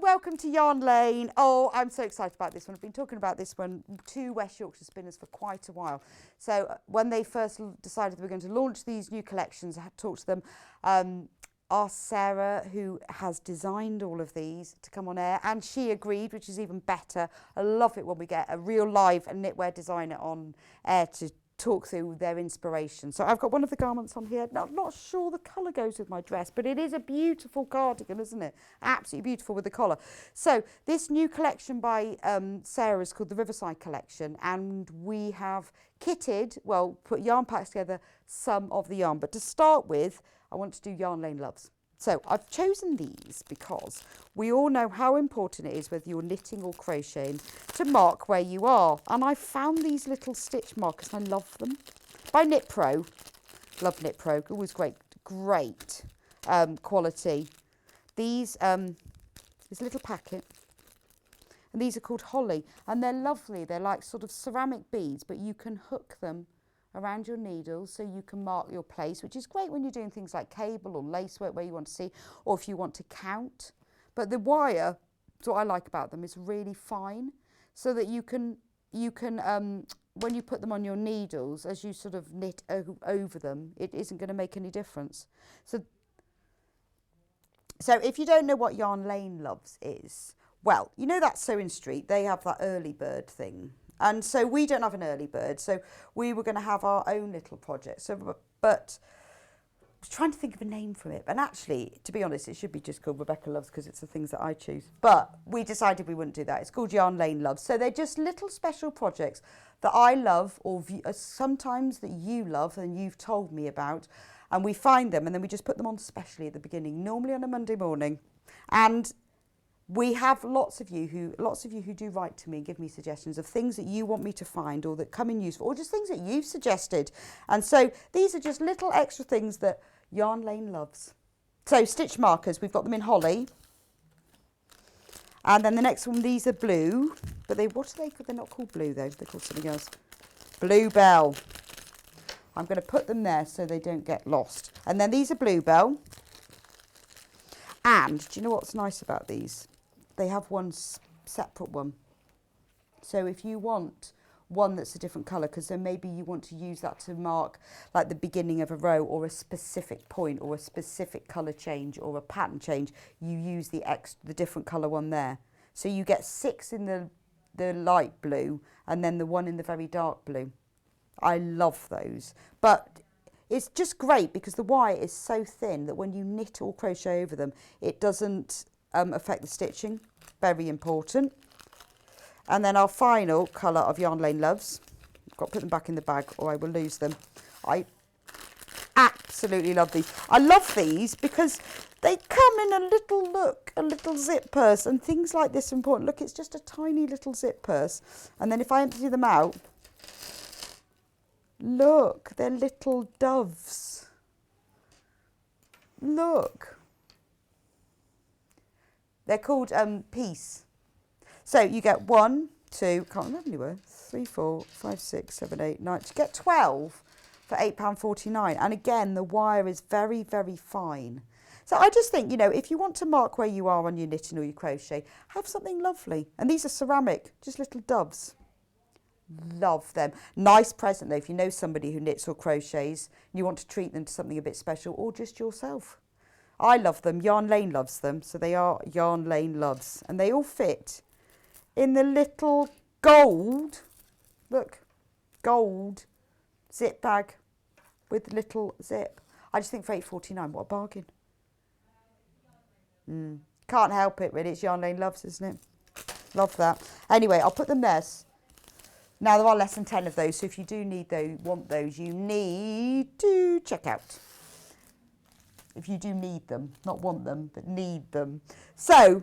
and welcome to Yarn Lane. Oh, I'm so excited about this one. I've been talking about this one to West Yorkshire Spinners for quite a while. So when they first decided they were going to launch these new collections, I had to talk to them, asked Sarah, who has designed all of these, to come on air, and she agreed, which is even better. I love it when we get a real live knitwear designer on air to talk through their inspiration. So I've got one of the garments on here. Now, I'm not sure the colour goes with my dress, but it is a beautiful cardigan, isn't it? Absolutely beautiful with the collar. So this new collection by Sarah is called the Riverside Collection, and we have kitted, well, put yarn packs together, some of the yarn. But to start with, I want to do Yarn Lane Loves. So I've chosen these because we all know how important it is, whether you're knitting or crocheting, to mark where you are. And I found these little stitch markers, and I love them. By Knit Pro. Love Knit Pro. Always great quality. These, this little packet. And these are called Holly. And they're lovely. They're like sort of ceramic beads, but you can hook them around your needles so you can mark your place, which is great when you're doing things like cable or lacework where you want to see, or if you want to count. But the wire, what I like about them, is really fine, so that you can when you put them on your needles, as you sort of knit over them, it isn't going to make any difference. So if you don't know what Yarn Lane Loves is, well, you know that Sewing Street, they have that early bird thing. And so we don't have an early bird, so we were going to have our own little project. So, but I was trying to think of a name for it. And actually, to be honest, it should be just called Rebecca Loves, because it's the things that I choose. But we decided we wouldn't do that. It's called Yarn Lane Loves. So they're just little special projects that I love, or sometimes that you love and you've told me about. And we find them, and then we just put them on specially at the beginning, normally on a Monday morning. And we have lots of you who do write to me and give me suggestions of things that you want me to find, or that come in useful, or just things that you've suggested. And so these are just little extra things that Yarn Lane loves. So stitch markers, we've got them in Holly. And then the next one, these are blue, but what are they called? They're not called blue though, they're called something else. Bluebell. I'm going to put them there so they don't get lost. And then these are Bluebell. And do you know what's nice about these? They have one separate one. So if you want one that's a different colour, because then maybe you want to use that to mark like the beginning of a row, or a specific point, or a specific colour change, or a pattern change, you use the different colour one there. So you get 6 in the light blue, and then the one in the very dark blue. I love those. But it's just great because the wire is so thin that when you knit or crochet over them, it doesn't affect the stitching. Very important. And then our final colour of Yarn Lane Loves. I've got to put them back in the bag or I will lose them. I absolutely love these. I love these because they come in a little zip purse, and things like this are important. Look, it's just a tiny little zip purse. And then if I empty them out, look, they're little doves. Look. They're called Peace. So you get 1, 2, can't remember anywhere, 3, 4, 5, 6, 7, 8, 9. You get 12 for £8.49. And again, the wire is very, very fine. So I just think, if you want to mark where you are on your knitting or your crochet, have something lovely. And these are ceramic, just little doves. Love them. Nice present though, if you know somebody who knits or crochets and you want to treat them to something a bit special, or just yourself. I love them. Yarn Lane loves them. So they are Yarn Lane Loves. And they all fit in the little gold, look, gold zip bag with the little zip. I just think for £8.49, what a bargain. Can't help it really. It's Yarn Lane Loves, isn't it? Love that. Anyway, I'll put them there. Now, there are less than 10 of those, so if you do want those, you need to check out. If you do need them, not want them, but need them. So,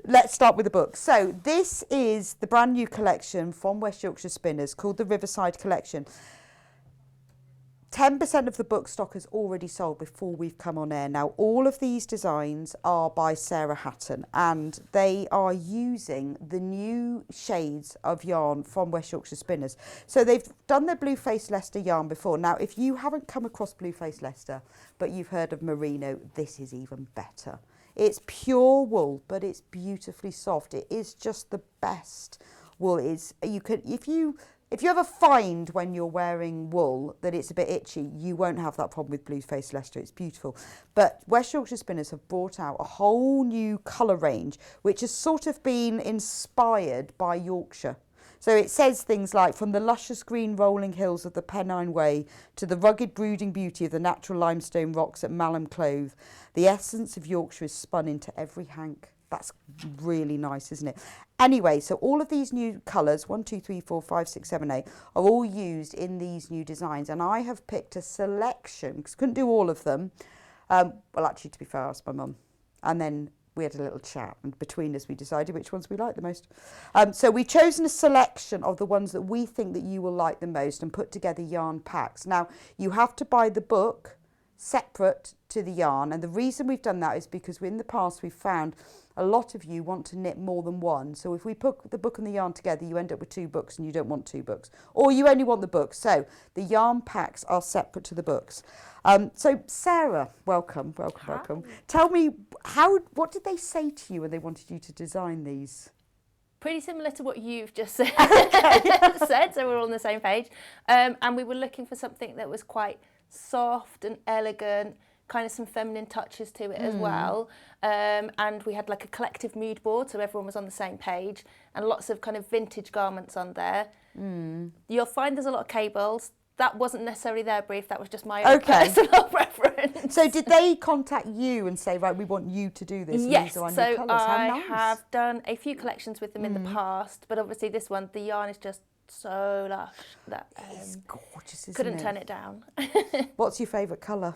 let's start with the book. So, this is the brand new collection from West Yorkshire Spinners called the Riverside Collection. 10% of the book stock has already sold before we've come on air. Now, all of these designs are by Sarah Hatton, and they are using the new shades of yarn from West Yorkshire Spinners. So they've done their Blue Face Leicester yarn before. Now, if you haven't come across Blue Face Leicester, but you've heard of Merino, this is even better. It's pure wool, but it's beautifully soft. It is just the best wool. You could, if you ever find when you're wearing wool that it's a bit itchy, you won't have that problem with Blue Faced Leicester. It's beautiful. But West Yorkshire Spinners have brought out a whole new colour range, which has sort of been inspired by Yorkshire. So it says things like, from the luscious green rolling hills of the Pennine Way to the rugged brooding beauty of the natural limestone rocks at Malham Clove, the essence of Yorkshire is spun into every hank. That's really nice, isn't it? Anyway, so all of these new colours, 1, 2, 3, 4, 5, 6, 7, 8, are all used in these new designs. And I have picked a selection, because I couldn't do all of them. Well, actually, to be fair, I asked my mum. And then we had a little chat, and between us we decided which ones we liked the most. So we've chosen a selection of the ones that we think that you will like the most and put together yarn packs. Now, you have to buy the book separate to the yarn, and the reason we've done that is because in the past we've found a lot of you want to knit more than one. So if we put the book and the yarn together, you end up with 2 books and you don't want 2 books, or you only want the book. So the yarn packs are separate to the books. So Sarah, welcome. Tell me, what did they say to you when they wanted you to design these? Pretty similar to what you've just said, said, so we're all on the same page. And we were looking for something that was quite soft and elegant, kind of some feminine touches to it as well. And we had like a collective mood board, so everyone was on the same page, and lots of kind of vintage garments on there. You'll find there's a lot of cables. That wasn't necessarily their brief, that was just my own personal preference. So did they contact you and say, right, we want you to do this? Yes, and these are so our new colours? How I nice. have done a few collections with them in the past, but obviously this one, the yarn is just so lush that it's gorgeous, isn't couldn't it? turn it down. What's your favourite colour?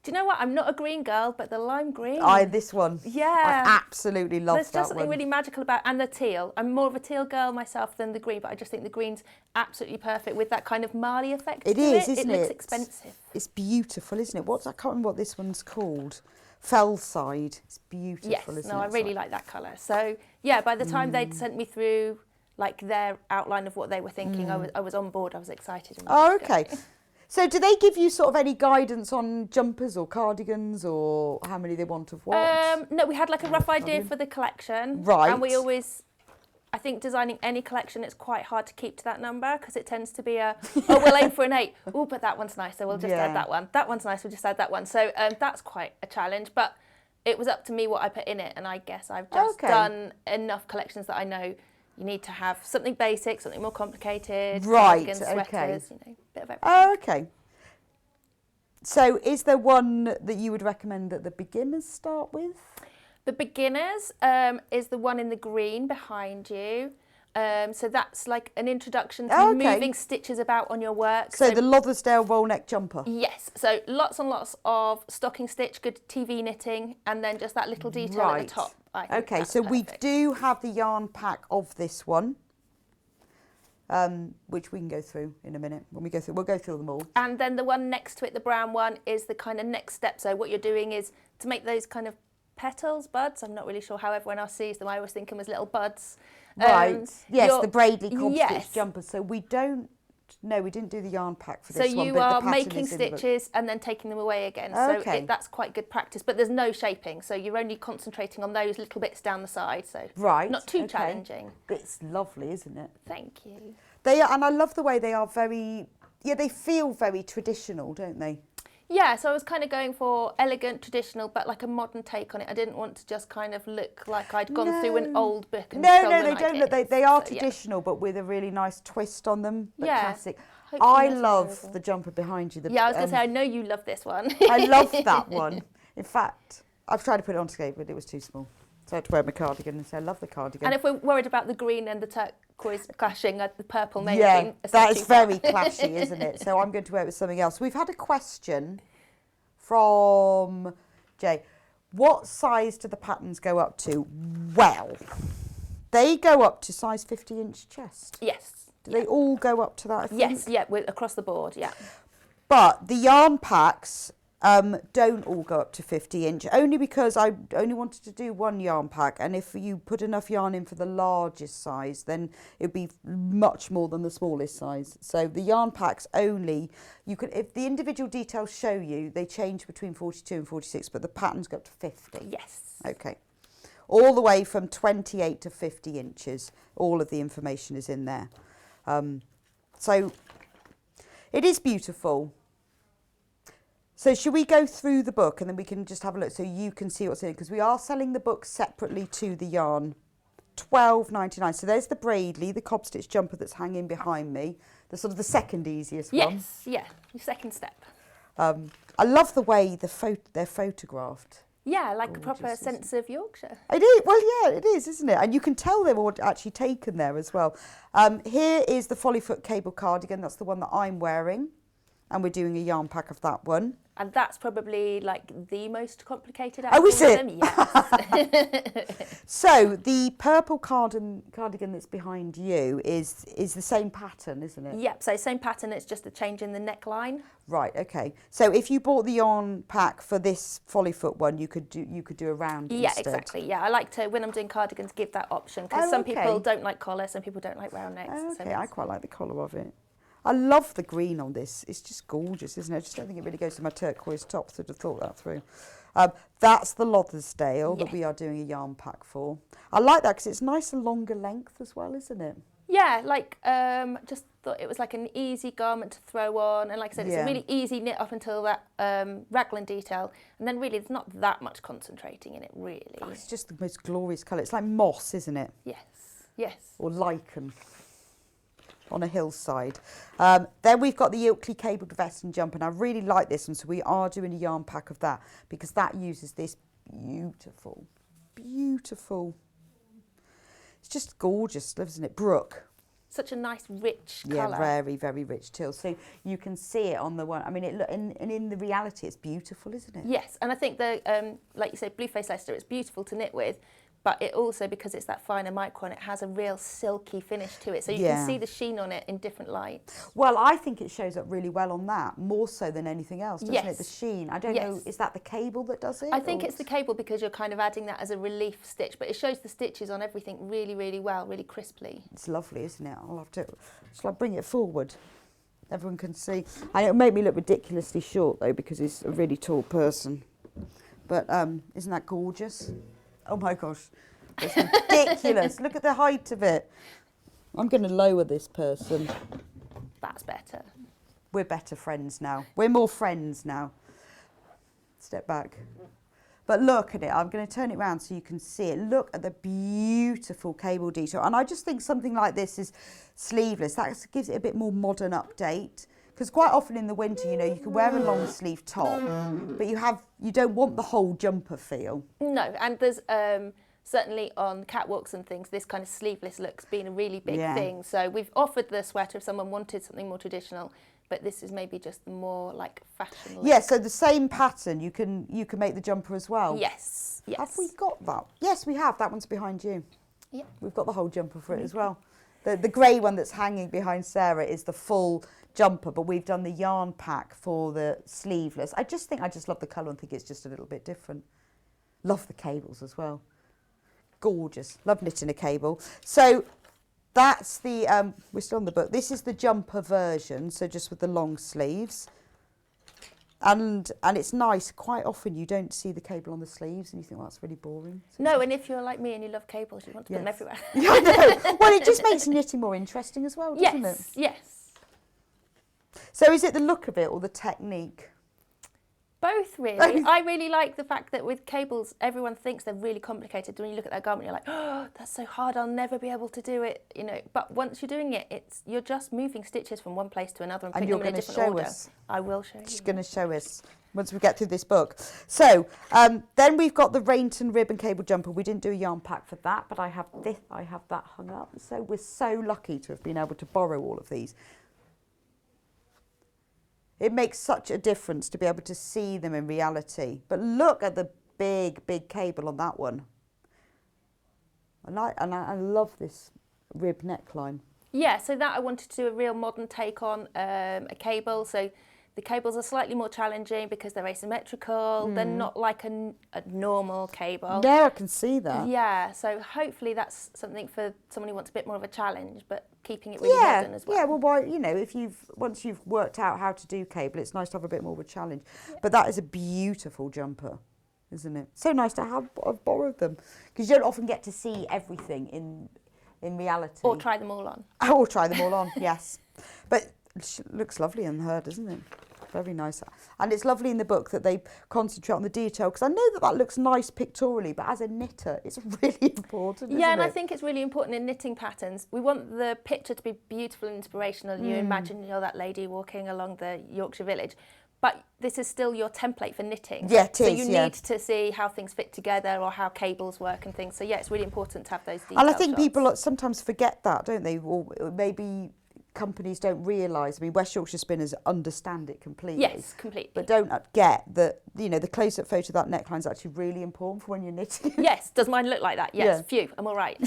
Do you know what? I'm not a green girl, but the lime green. This one. Yeah. I absolutely love that one. There's just something really magical about, and the teal. I'm more of a teal girl myself than the green, but I just think the green's absolutely perfect with that kind of Marley effect. It is, isn't it? It looks expensive. It's beautiful, isn't it? I can't remember what this one's called. Fellside. It's beautiful, yes, isn't it? No, I really like that colour. So yeah, by the time they'd sent me through like their outline of what they were thinking, I was on board. I was excited. Oh, okay. So do they give you sort of any guidance on jumpers or cardigans or how many they want of what? No, we had like a rough idea for the collection. Right. And we always, I think designing any collection, it's quite hard to keep to that number because it tends to be we'll aim for an 8. Oh, but that one's nice, so we'll just add that one. That one's nice, we'll just add that one. So that's quite a challenge, but it was up to me what I put in it. And I guess I've just done enough collections that I know you need to have something basic, something more complicated, cardigans, sweaters, you know, bit of everything. Oh, okay. So is there one that you would recommend that the beginners start with? The beginners is the one in the green behind you. So that's like an introduction to moving stitches about on your work. So the Lothersdale roll neck jumper. Yes, so lots and lots of stocking stitch, good TV knitting, and then just that little detail at the top. Okay, so we do have the yarn pack of this one, which we can go through in a minute. When we go through, we'll go through them all. And then the one next to it, the brown one, is the kind of next step. So what you're doing is to make those kind of petals, buds. I'm not really sure how everyone else sees them. I always think them as little buds. Right. Yes, the braidly cob stitch jumpers. So we didn't do the yarn pack for this one. So you are making stitches and then taking them away again. So that's quite good practice, but there's no shaping. So you're only concentrating on those little bits down the side. So not too challenging. It's lovely, isn't it? Thank you. They are, and I love the way they are they feel very traditional, don't they? Yeah, so I was kind of going for elegant, traditional, but like a modern take on it. I didn't want to just kind of look like I'd gone through an old book and they don't look. They are traditional, but with a really nice twist on them. But classic. I love the jumper behind you. I was going to say, I know you love this one. I love that one. In fact, I've tried to put it on today, but it was too small. So I had to wear my cardigan and say I love the cardigan. And if we're worried about the green and the turquoise clashing, the purple may have been that is very clashy, isn't it? So I'm going to wear it with something else. We've had a question from Jay. What size do the patterns go up to? Well, they go up to size 50-inch chest. Yes. Do they all go up to that, I think? Yes, across the board, yeah. But the yarn packs, don't all go up to 50 inch, only because I only wanted to do one yarn pack, and if you put enough yarn in for the largest size, then it would be much more than the smallest size. So the yarn packs only, you can, if the individual details show you, they change between 42 and 46, but the patterns go up to 50. Yes. Okay. All the way from 28 to 50 inches. All of the information is in there. So it is beautiful. So should we go through the book and then we can just have a look so you can see what's in it? Because we are selling the book separately to the yarn. £12.99. So there's the Braidley, the cob stitch jumper that's hanging behind me. The sort of the second easiest one. Yes, yeah, your second step. I love the way they're photographed. Yeah, like Gorgeous, a proper sense of Yorkshire. It is, well, yeah, it is, isn't it? And you can tell they're all actually taken there as well. Here is the Follyfoot cable cardigan. That's the one that I'm wearing. And we're doing a yarn pack of that one. And that's probably like the most complicated out Oh, of is all of it? them. Yes. So the purple cardigan that's behind you is the same pattern, isn't it? Yep, so same pattern, it's just a change in the neckline. Right, okay. So if you bought the yarn pack for this Follyfoot one, you could do a round Yeah, instead. exactly. Yeah, I like to, when I'm doing cardigans, give that option because some people don't like collar, some people don't like round necks. Okay, I quite like the colour of it. I love the green on this. It's just gorgeous, isn't it? I just don't think it really goes to my turquoise top, so I'd have thought that through. That's the Lothersdale that we are doing a yarn pack for. I like that because it's nice and longer length as well, isn't it? Yeah, like just thought it was like an easy garment to throw on, and like I said, it's a really easy knit up until that raglan detail, and then really there's not that much concentrating in it, really. Oh, it's just the most glorious colour. It's like moss, isn't it? Yes, yes. Or lichen on a hillside. Then we've got the Ilkley cabled vest and jumper, and I really like this one, so we are doing a yarn pack of that because that uses this beautiful, it's just gorgeous, isn't it? Brook. Such a nice rich Yeah, colour. very, very rich teal. So you can see it on the one. I mean, in the reality, it's beautiful, isn't it? Yes, and I think the like you said, Blueface Leicester, it's beautiful to knit with, but it also, because it's that finer micron, it has a real silky finish to it. So you can see the sheen on it in different lights. Well, I think it shows up really well on that, more so than anything else, doesn't it? The sheen. I don't know, is that the cable that does it? I think it's the cable because you're kind of adding that as a relief stitch, but it shows the stitches on everything really, really well, really crisply. It's lovely, isn't it? I'll have to, shall I bring it forward? Everyone can see. And it'll make me look ridiculously short though, because he's a really tall person. But isn't that gorgeous? Oh my gosh, it's ridiculous. Look at the height of it. I'm going to lower this person. That's better. We're better friends now. We're more friends now. Step back. But look at it. I'm going to turn it around so you can see it. Look at the beautiful cable detail. And I just think something like this is sleeveless. That gives it a bit more modern update. Because quite often in the winter, you know, you can wear a long sleeve top, but you don't want the whole jumper feel. No, and there's certainly on catwalks and things, this kind of sleeveless look's been a really big thing. So we've offered the sweater if someone wanted something more traditional, but this is maybe just the more like fashion look. Yeah, so the same pattern, you can make the jumper as well. Yes, yes. Have we got that? Yes, we have. That one's behind you. Yeah. We've got the whole jumper for it as well. The grey one that's hanging behind Sarah is the full jumper, but we've done the yarn pack for the sleeveless. I just love the colour and think it's just a little bit different. Love the cables as well. Gorgeous. Love knitting a cable. So that's the, we're still on the book. This is the jumper version, so just with the long sleeves. And it's nice. Quite often you don't see the cable on the sleeves and you think, well, that's really boring. So no, and if you're like me and you love cables, you want to put them everywhere. Yeah, I know. Well, it just makes knitting more interesting as well, doesn't it? Yes. So is it the look of it or the technique? Both, really. I really like the fact that with cables, everyone thinks they're really complicated. When you look at that garment, you're like, oh, that's so hard, I'll never be able to do it, you know. But once you're doing it, you're just moving stitches from one place to another and putting them in a different order. I will show you. She's going to show us once we get through this book. So then we've got the Rainton ribbon cable jumper. We didn't do a yarn pack for that, but I have that hung up. So we're so lucky to have been able to borrow all of these. It makes such a difference to be able to see them in reality. But look at the big, big cable on that one. I love this rib neckline. Yeah, so that I wanted to do a real modern take on a cable. So The cables are slightly more challenging because they're asymmetrical. They're not like a normal cable. Yeah, I can see that. Yeah, so hopefully that's something for someone who wants a bit more of a challenge, but keeping it really modern as well. Yeah, well, why, you know, once you've worked out how to do cable, it's nice to have a bit more of a challenge. Yeah. But that is a beautiful jumper, isn't it? So nice to have. I've borrowed them because you don't often get to see everything in reality. Or try them all on. Or try them all on, yes. But it looks lovely in her, doesn't it? Very nice. And it's lovely in the book that they concentrate on the detail, because I know that looks nice pictorially, but as a knitter, it's really important, isn't it? Yeah, and I think it's really important in knitting patterns. We want the picture to be beautiful and inspirational. You imagine you're that lady walking along the Yorkshire village, but this is still your template for knitting. Yeah, it is, so you need to see how things fit together or how cables work and things. So yeah, it's really important to have those details. And I think people sometimes forget that, don't they? Or maybe companies don't realise. I mean, West Yorkshire Spinners understand it completely. Yes, completely. But don't get that, you know, the close-up photo of that neckline is actually really important for when you're knitting. Yes, does mine look like that? Yes, phew, I'm all right.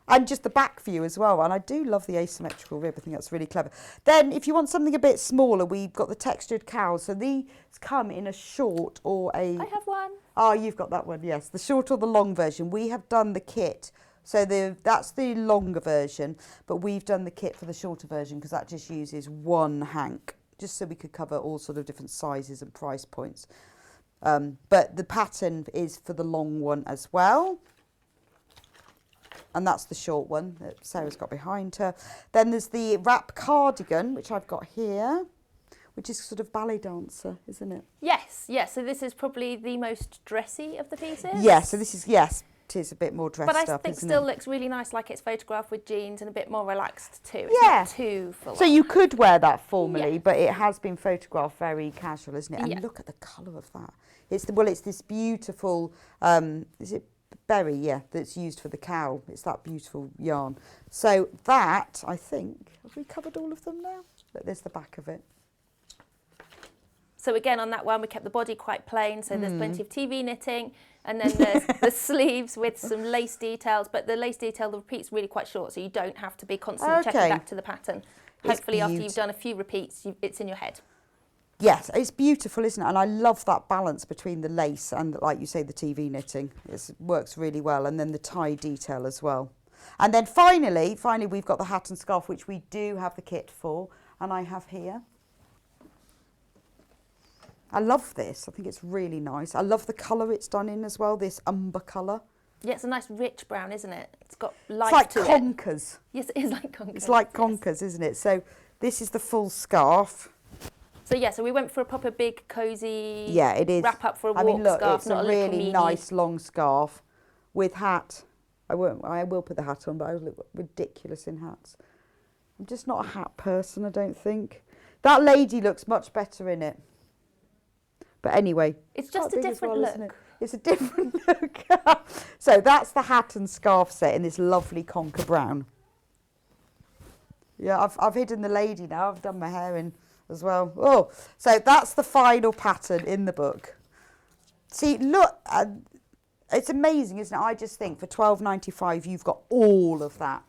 And just the back view as well. And I do love the asymmetrical rib. I think that's really clever. Then if you want something a bit smaller, we've got the textured cows. So these come in a short or a... I have one. Oh, you've got that one, yes. The short or the long version. We have done the kit. So that's the longer version, but we've done the kit for the shorter version because that just uses one hank, just so we could cover all sort of different sizes and price points. But the pattern is for the long one as well. And that's the short one that Sarah's got behind her. Then there's the wrap cardigan, which I've got here, which is sort of ballet dancer, isn't it? Yes, yes. So this is probably the most dressy of the pieces. Yeah, so this is, yes. It is a bit more dressed up, but I think still looks really nice, like it's photographed with jeans and a bit more relaxed too. It's not too full on. So you could wear that formally, but it has been photographed very casual, isn't it? And look at the colour of that. It's this beautiful, is it berry? Yeah, that's used for the cowl. It's that beautiful yarn. So that, I think, have we covered all of them now? Look, there's the back of it. So again, on that one, we kept the body quite plain, so there's plenty of TV knitting. And then there's the sleeves with some lace details, but the lace detail, the repeat's really quite short, so you don't have to be constantly checking back to the pattern. Hopefully after you've done a few repeats, it's in your head. Yes, it's beautiful, isn't it? And I love that balance between the lace and, like you say, the TV knitting. It works really well. And then the tie detail as well. And then finally, we've got the hat and scarf, which we do have the kit for, and I have here. I love this. I think it's really nice. I love the colour it's done in as well, this umber colour. Yeah, it's a nice rich brown, isn't it? It's got life to it. It's like conkers. Yes, it is like conkers. It's like conkers, isn't it? So this is the full scarf. So yeah, so we went for a proper big, cosy it is. wrap up for a walk scarf, it's not a really nice long scarf with hat. I will put the hat on, but I look ridiculous in hats. I'm just not a hat person, I don't think. That lady looks much better in it. But anyway, it's just a different look. Isn't it? It's a different look. So that's the hat and scarf set in this lovely conker brown. Yeah, I've hidden the lady now. I've done my hair in as well. Oh, so that's the final pattern in the book. See, look, it's amazing, isn't it? I just think for $12.95 you've got all of that.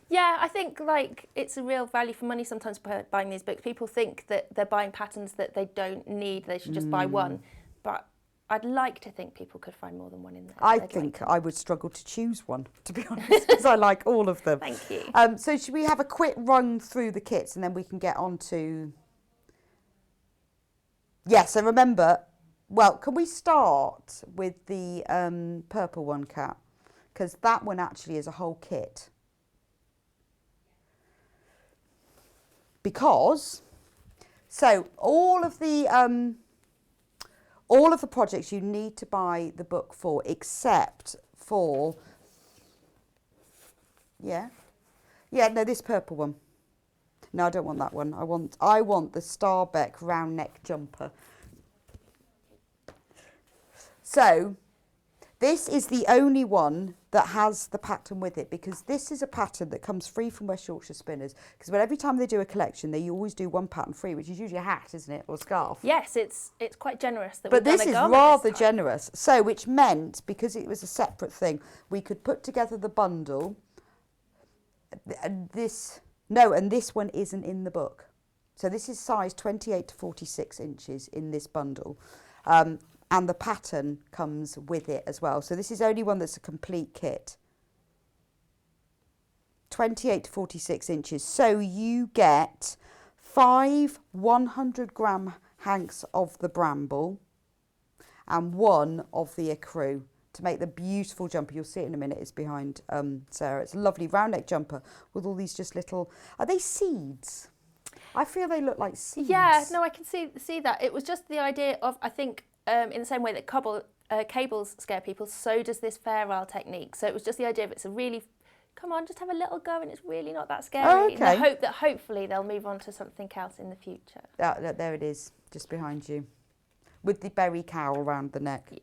Yeah, I think like it's a real value for money sometimes buying these books. People think that they're buying patterns that they don't need, they should just buy one. But I'd like to think people could find more than one in there. I think I would struggle to choose one, to be honest, because I like all of them. Thank you. So should we have a quick run through the kits and then we can get on to... Yeah, so remember, well, can we start with the purple one, Kat? Because that one actually is a whole kit. Because, so all of the projects you need to buy the book for, except for, this purple one. No, I don't want that one. I want the Starbeck round neck jumper. So this is the only one that has the pattern with it, because this is a pattern that comes free from West Yorkshire Spinners, because every time they do a collection they always do one pattern free, which is usually a hat, isn't it, or scarf. Yes, it's quite generous that but this is rather generous, so which meant, because it was a separate thing, we could put together the bundle. And this one isn't in the book. So this is size 28 to 46 inches in this bundle. And the pattern comes with it as well. So this is only one that's a complete kit. 28 to 46 inches. So you get 5 100-gram hanks of the bramble and 1 of the ecru to make the beautiful jumper. You'll see it in a minute. It's behind Sarah. It's a lovely round neck jumper with all these just little, are they seeds? I feel they look like seeds. Yeah, no, I can see that. It was just the idea of, I think, in the same way that cables scare people, so does this fair isle technique. So it was just the idea of it's a really, come on, just have a little go and it's really not that scary. Oh, okay. And I hope that hopefully they'll move on to something else in the future. There it is, just behind you, with the berry cowl around the neck. Yeah.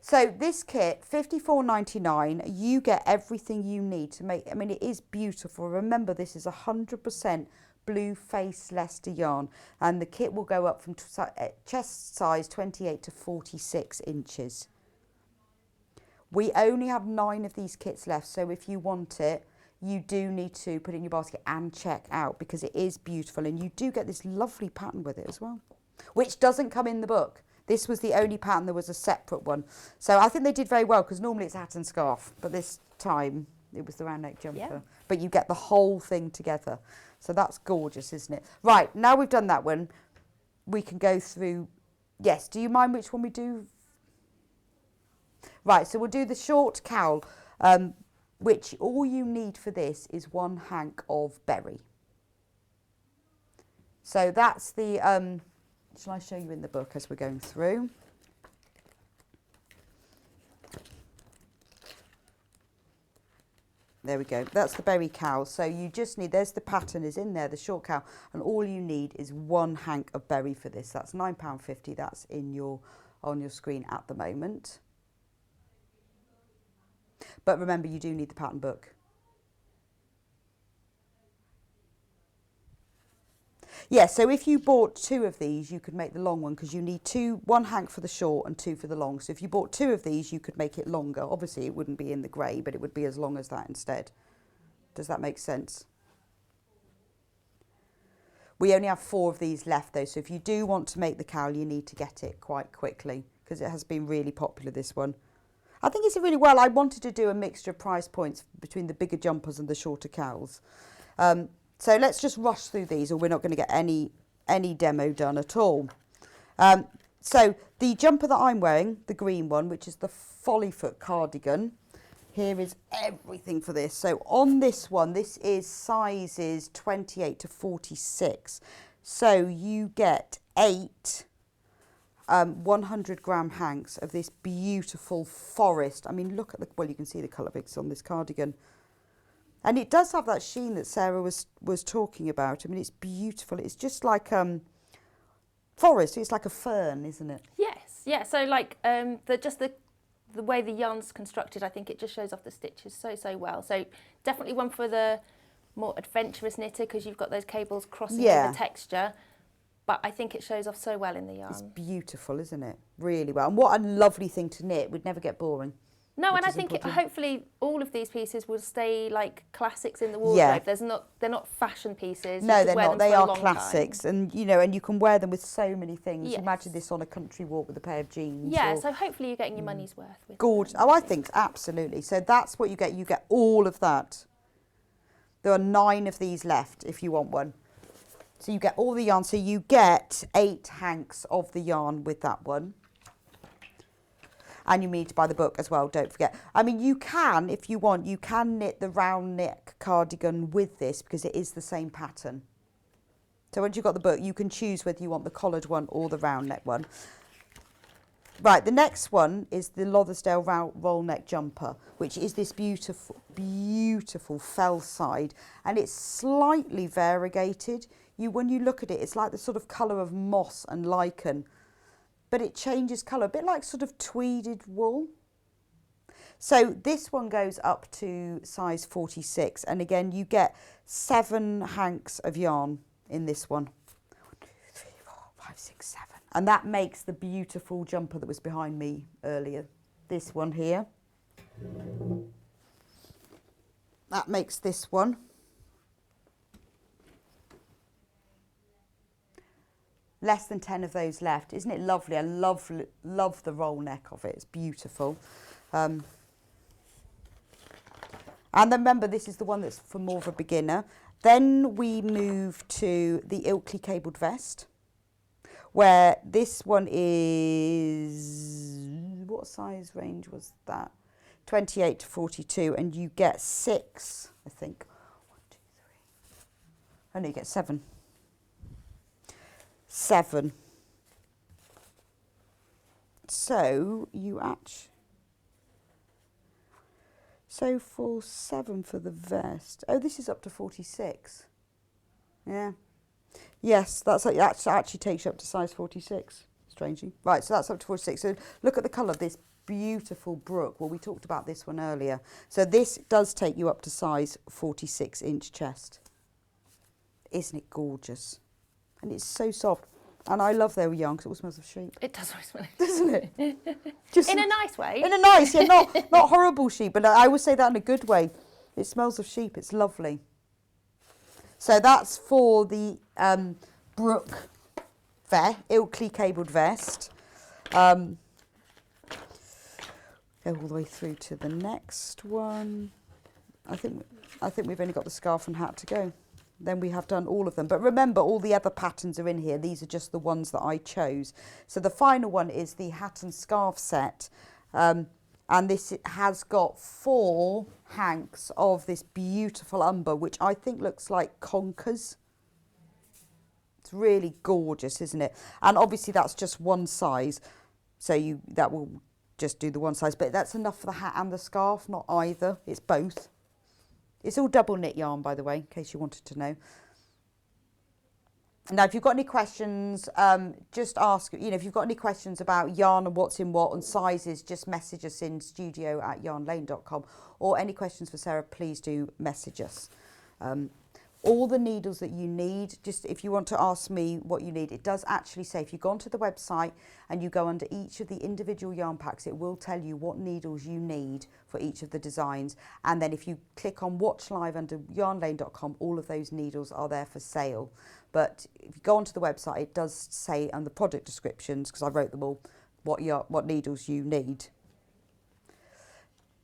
So this kit, $54.99, you get everything you need to make, I mean, it is beautiful. Remember, this is 100% blue face Leicester yarn, and the kit will go up from chest size 28 to 46 inches. We only have 9 of these kits left, so if you want it, you do need to put it in your basket and check out, because it is beautiful, and you do get this lovely pattern with it as well, which doesn't come in the book. This was the only pattern, there was a separate one. So I think they did very well, because normally it's hat and scarf, but this time it was the round neck jumper. Yeah. But you get the whole thing together. So that's gorgeous, isn't it? Right, now we've done that one, we can go through, yes, do you mind which one we do? Right, so we'll do the short cowl, which all you need for this is 1 hank of berry. So that's the, shall I show you in the book as we're going through? There we go, that's the berry cowl. So you just need, there's the pattern is in there, the short cowl, and all you need is 1 hank of berry for this. That's £9.50, that's in on your screen at the moment. But remember, you do need the pattern book. Yeah, so if you bought 2 of these, you could make the long one, because you need 1 hank for the short and 2 for the long. So if you bought 2 of these, you could make it longer. Obviously, it wouldn't be in the grey, but it would be as long as that instead. Does that make sense? We only have 4 of these left, though. So if you do want to make the cowl, you need to get it quite quickly, because it has been really popular, this one. I think it's a really well. I wanted to do a mixture of price points between the bigger jumpers and the shorter cowls. So let's just rush through these, or we're not going to get any demo done at all. So the jumper that I'm wearing, the green one, which is the Follyfoot cardigan, here is everything for this. So on this one, this is sizes 28 to 46. So you get 8 100-gram hanks of this beautiful forest. I mean, look at the, well, you can see the colour mix on this cardigan. And it does have that sheen that Sarah was talking about. I mean, it's beautiful. It's just like forest. It's like a fern, isn't it? Yes, yeah. So like the way the yarn's constructed, I think it just shows off the stitches so well. So definitely one for the more adventurous knitter, because you've got those cables crossing the texture. But I think it shows off so well in the yarn. It's beautiful, isn't it? Really well. And what a lovely thing to knit. Would never get boring. No, and I think hopefully all of these pieces will stay like classics in the wardrobe. Yeah. They're not fashion pieces. No, they're not. They are classics, and and you can wear them with so many things. Yes. Imagine this on a country walk with a pair of jeans. Yeah, so hopefully you're getting your money's worth with gorgeous. Oh, I think absolutely. So that's what you get. You get all of that. There are 9 of these left if you want one. So you get all the yarn. So you get 8 hanks of the yarn with that one. And you need to buy the book as well, don't forget. I mean, you can, if you want, you can knit the round neck cardigan with this, because it is the same pattern. So once you've got the book, you can choose whether you want the collared one or the round neck one. Right, the next one is the Lothersdale roll neck jumper, which is this beautiful, beautiful fell side. And it's slightly variegated. When you look at it, it's like the sort of colour of moss and lichen. But it changes colour, a bit like sort of tweeded wool. So this one goes up to size 46. And again, you get 7 hanks of yarn in this one. 1, 2, 3, 4, 5, 6, 7. And that makes the beautiful jumper that was behind me earlier. This one here. That makes this one. less than 10 of those left. Isn't it lovely? I love the roll neck of it. It's beautiful. And then remember, this is the one that's for more of a beginner. Then we move to the Ilkley cabled vest, where this one is, what size range was that? 28 to 42, and you get 6, I think. 1, 2, 3. Oh no, you get 7. 7. So you actually, so for 7 for the vest. Oh, this is up to 46. Yeah. Yes, that actually takes you up to size 46, strangely. Right, so that's up to 46. So look at the colour of this beautiful brook. Well, we talked about this one earlier. So this does take you up to size 46-inch chest. Isn't it gorgeous? And it's so soft. And I love they were young because it all smells of sheep. It does always smell. Doesn't it? Just in a nice way. In a nice, yeah, not horrible sheep, but I would say that in a good way. It smells of sheep. It's lovely. So that's for the Brook Ilkley cabled vest. Go all the way through to the next one. I think we've only got the scarf and hat to go. Then we have done all of them. But remember, all the other patterns are in here. These are just the ones that I chose. So the final one is the hat and scarf set. And this has got 4 hanks of this beautiful umber, which I think looks like conkers. It's really gorgeous, isn't it? And obviously that's just one size. So that will just do the one size. But that's enough for the hat and the scarf, not either. It's both. It's all double knit yarn, by the way, in case you wanted to know. Now, if you've got any questions, just ask, if you've got any questions about yarn and what's in what and sizes, just message us in studio@yarnlane.com, or any questions for Sarah, please do message us. All the needles that you need, just if you want to ask me what you need, it does actually say, if you go onto the website and you go under each of the individual yarn packs, it will tell you what needles you need for each of the designs. And then if you click on watch live under yarnlane.com, all of those needles are there for sale. But if you go onto the website, it does say on the product descriptions, because I wrote them all, what needles you need.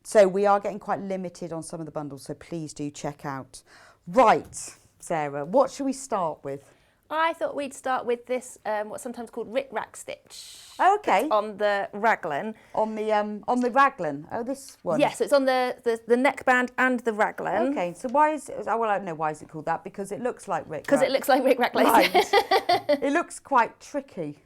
So we are getting quite limited on some of the bundles, so please do check out. Right, Sarah, what should we start with? I thought we'd start with this, what's sometimes called Rick-Rack stitch. Oh, okay. On the raglan. On the raglan. Oh, this one. Yes, so it's on the neckband and the raglan. Okay, so why is it? Well, I don't know why is it called that, because it looks like Rick-Rack. Because it looks like Rick-Rack lace. Right. It looks quite tricky.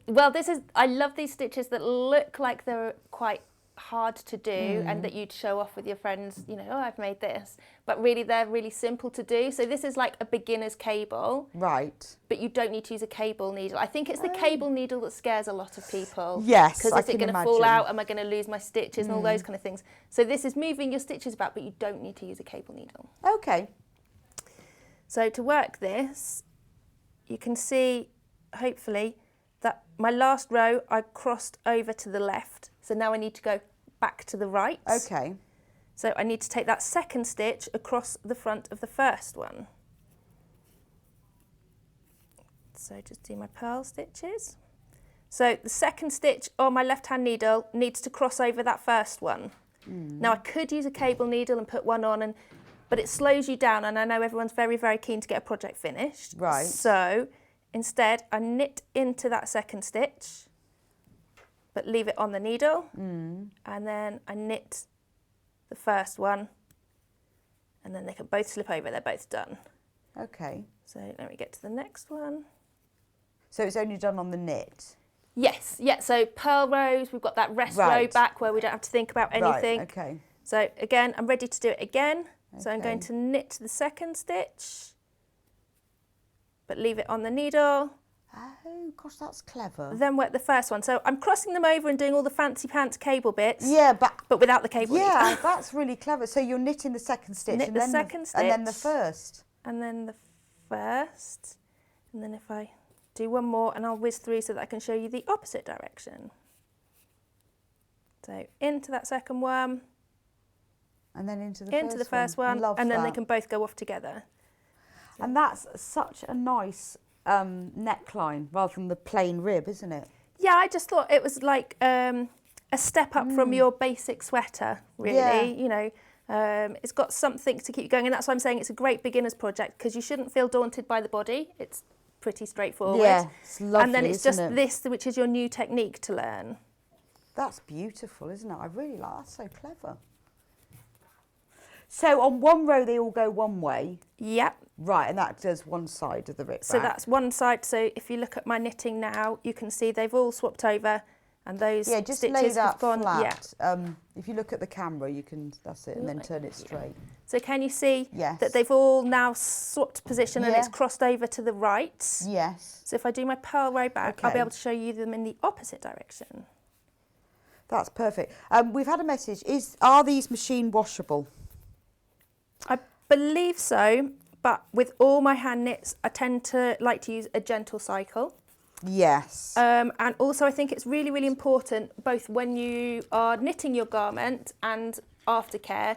Well, I love these stitches that look like they're quite hard to do and that you'd show off with your friends, oh, I've made this, but really they're really simple to do. So this is like a beginner's cable, right? But you don't need to use a cable needle. I think it's the cable needle that scares a lot of people. Yes, because is it going to fall out? Am I going to lose my stitches and all those kind of things? So this is moving your stitches about, but you don't need to use a cable needle. Okay. So to work this, you can see hopefully that my last row I crossed over to the left. So now I need to go back to the right. Okay. So I need to take that second stitch across the front of the first one. So just do my purl stitches. So the second stitch on my left-hand needle needs to cross over that first one. Now I could use a cable needle and put one on, but it slows you down, and I know everyone's very, very keen to get a project finished. Right. So instead I knit into that second stitch, but leave it on the needle, and then I knit the first one, and then they can both slip over, they're both done. Okay. So let me get to the next one. So it's only done on the knit? Yes, yeah, so purl rows, we've got that rest row back where we don't have to think about anything. Right, okay. So again, I'm ready to do it again. Okay. So I'm going to knit the second stitch, but leave it on the needle. Oh, gosh, that's clever. Then work the first one. So I'm crossing them over and doing all the fancy pants cable bits. Yeah, but without the cable. Yeah, that's really clever. So you're knitting the second stitch, Knit and the then second stitch, and then the first. And then the first. And then if I do one more, and I'll whiz through so that I can show you the opposite direction. So into that second one. And then into the first one. Love and then that. they can both go off together. And that's such a nice neckline rather than the plain rib, isn't it? Yeah, I just thought it was like a step up from your basic sweater, really. Yeah. You know, it's got something to keep you going, and that's why I'm saying it's a great beginner's project, because you shouldn't feel daunted by the body. It's pretty straightforward. Yeah, it's lovely, and then it's isn't just it? this, which is your new technique to learn. That's beautiful, isn't it? I really like. That's so clever. So on one row they all go one way. Yep. Right, and that does one side of the rip So back. that's one side. So if you look at my knitting now, you can see they've all swapped over, and those just stitches lay that have gone flat. Yeah. If you look at the camera, you can. That's it, and then turn it straight. So can you see Yes. that they've all now swapped position and Yeah. it's crossed over to the right? Yes. So if I do my purl row back, I'll be Okay. able to show you them in the opposite direction. That's perfect. We've had a message. Are these machine washable? I believe so, but with all my hand knits, I tend to like to use a gentle cycle. Yes. And also I think it's really, really important, both when you are knitting your garment and aftercare,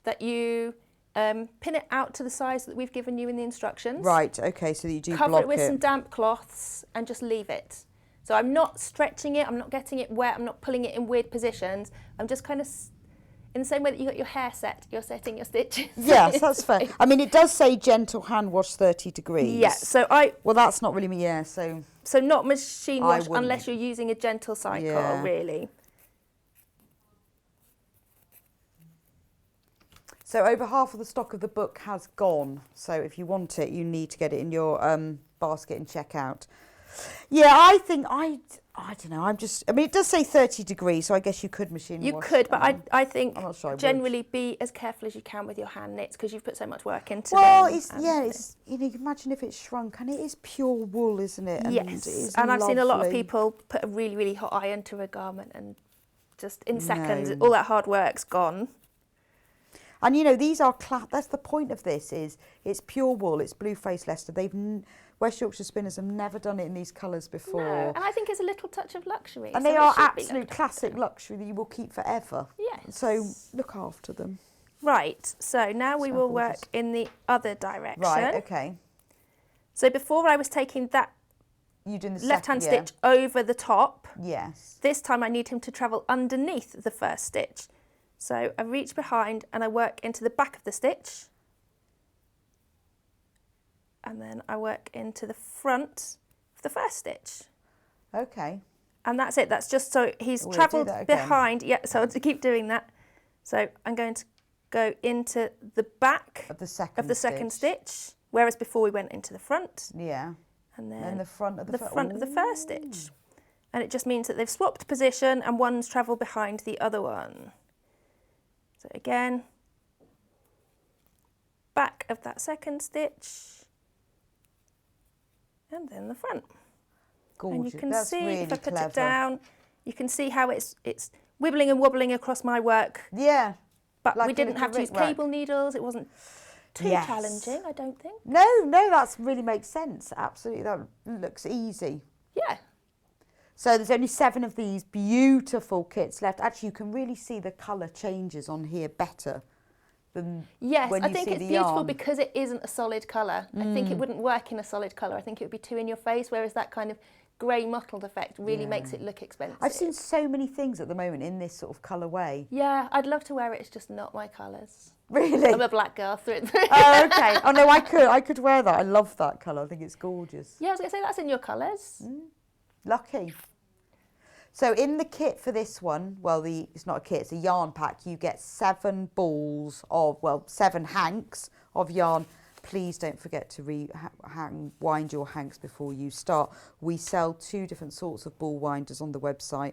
that you pin it out to the size that we've given you in the instructions. Right, okay, so that you do Cover block it with some damp cloths and just leave it. So I'm not stretching it, I'm not getting it wet, I'm not pulling it in weird positions. I'm just kind of, in the same way that you got your hair set, you're setting your stitches. Yes, that's fair. I mean, it does say gentle hand wash 30 degrees. Yeah, so Well, that's not really me, yeah, so... So not machine wash wouldn't. unless you're using a gentle cycle, Yeah. really. So over half of the stock of the book has gone. So if you want it, you need to get it in your basket and check out. Yeah, I think, I don't know, I mean, it does say 30 degrees, so I guess you could machine wash. You could, but I think I'm not sure I would. generally be as careful as you can with your hand knits, because you've put so much work into Well, them. it's you know, imagine if it's shrunk, and it is pure wool, isn't it? And Yes, it is and I've seen a lot of lovely. people put a really, really hot iron to a garment, and just in seconds, No. all that hard work's gone. And you know, these are that's the point of this, is it's pure wool, it's blue face Leicester. West Yorkshire spinners have never done it in these colours before. No, and I think it's a little touch of luxury. And so they it are should be absolute looked classic after. luxury that you will keep forever. Yes. So look after them. Right, so now we So will gorgeous. work in the other direction. Right, okay. So before I was taking that You doing the left-hand second, stitch over the top. yeah. Yes. This time I need him to travel underneath the first stitch. So I reach behind and I work into the back of the stitch. And then I work into the front of the first stitch. Okay. And that's it. That's just so he's We'll do travelled that again. behind. Yeah, so I'll keep doing that. So I'm going to go into the back Of the second stitch, whereas before we went into the front. Yeah. And And then the front of the front of the first stitch. And it just means that they've swapped position and one's travelled behind the other one. So again, back of that second stitch, and then the front. Gorgeous. And you can That's see, really if I put clever. it down, you can see how it's wibbling and wobbling across my work. Yeah. But Like we a didn't little have to use rickrack. cable needles. It wasn't too Yes. challenging, I don't think. No, that really makes sense. Absolutely, that looks easy. Yeah. So there's only 7 of these beautiful kits left. Actually, you can really see the colour changes on here better than Yes, when I you think see it's the beautiful yarn. because it isn't a solid colour. I think it wouldn't work in a solid colour. I think it would be too in your face, whereas that kind of grey mottled effect really makes it look expensive. I've seen so many things at the moment in this sort of colourway. Yeah, I'd love to wear it. It's just not my colours. Really? I'm a black girl through and through. Oh, okay. Oh no, I could wear that. I love that colour. I think it's gorgeous. Yeah, I was going to say that's in your colours. Lucky. So in the kit for this one, well, it's not a kit, it's a yarn pack. You get 7 balls of, 7 hanks of yarn. Please don't forget to wind your hanks before you start. We sell 2 different sorts of ball winders on the website.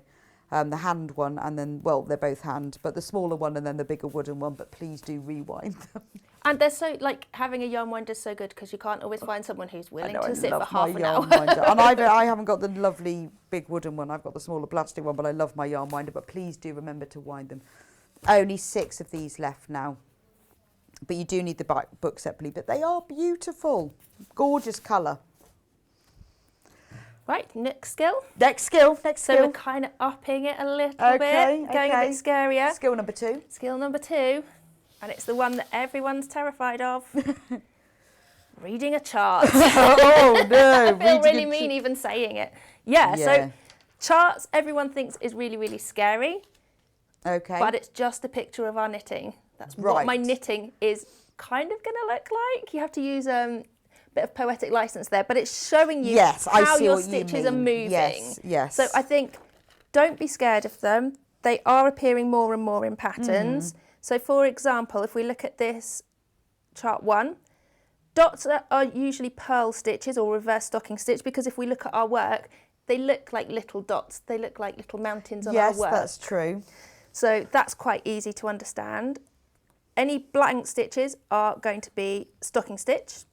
The hand one and then, well, they're both hand, but the smaller one and then the bigger wooden one, but please do rewind them. And they're so, like, having a yarn winder is so good because you can't always find someone who's willing to sit for love half my an hour. yarn winder. And I haven't got the lovely big wooden one. I've got the smaller plastic one, but I love my yarn winder. But please do remember to wind them. Only 6 of these left now. But you do need the book separately. But they are beautiful. Gorgeous colour. Right, next skill. Next skill. So we're kind of upping it a little bit, going a bit scarier. Skill number 2. Skill number 2, and it's the one that everyone's terrified of. reading a chart. Oh no! I feel really mean even saying it. Yeah, so charts everyone thinks is really, really scary. Okay. But it's just a picture of our knitting. That's what my knitting is kind of going to look like. You have to use a bit of poetic license there, but it's showing you how your stitches are moving. Yes, yes. So I think don't be scared of them. They are appearing more and more in patterns. So for example, if we look at this chart 1, dots are usually purl stitches or reverse stocking stitch, because if we look at our work, they look like little dots. They look like little mountains on our work. Yes, that's true. So that's quite easy to understand. Any blank stitches are going to be stocking stitch.